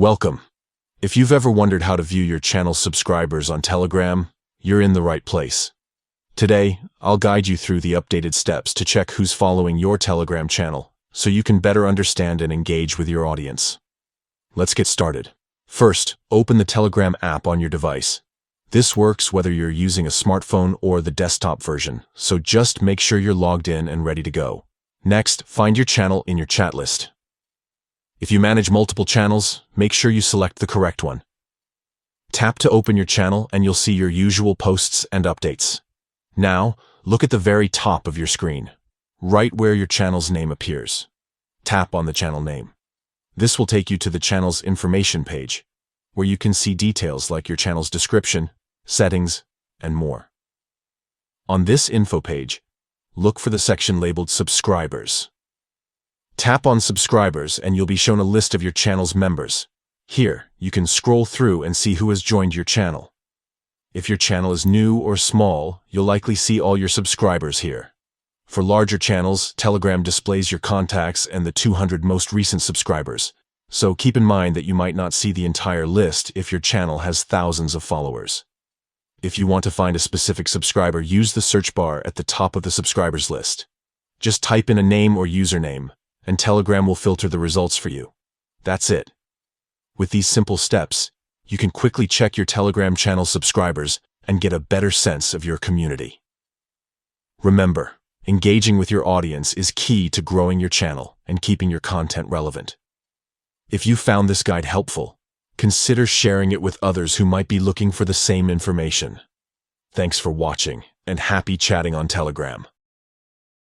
Welcome. If you've ever wondered how to view your channel's subscribers on Telegram, you're in the right place. Today, I'll guide you through the updated steps to check who's following your Telegram channel, so you can better understand and engage with your audience. Let's get started. First, open the Telegram app on your device. This works whether you're using a smartphone or the desktop version, so just make sure you're logged in and ready to go. Next, find your channel in your chat list. If you manage multiple channels, make sure you select the correct one. Tap to open your channel and you'll see your usual posts and updates. Now, look at the very top of your screen, right where your channel's name appears. Tap on the channel name. This will take you to the channel's information page, where you can see details like your channel's description, settings, and more. On this info page, look for the section labeled Subscribers. Tap on Subscribers and you'll be shown a list of your channel's members. Here, you can scroll through and see who has joined your channel. If your channel is new or small, you'll likely see all your subscribers here. For larger channels, Telegram displays your contacts and the 200 most recent subscribers, so keep in mind that you might not see the entire list if your channel has thousands of followers. If you want to find a specific subscriber, use the search bar at the top of the subscribers list. Just type in a name or username, and Telegram will filter the results for you. That's it. With these simple steps, you can quickly check your Telegram channel subscribers and get a better sense of your community. Remember, engaging with your audience is key to growing your channel and keeping your content relevant. If you found this guide helpful, consider sharing it with others who might be looking for the same information. Thanks for watching, and happy chatting on Telegram.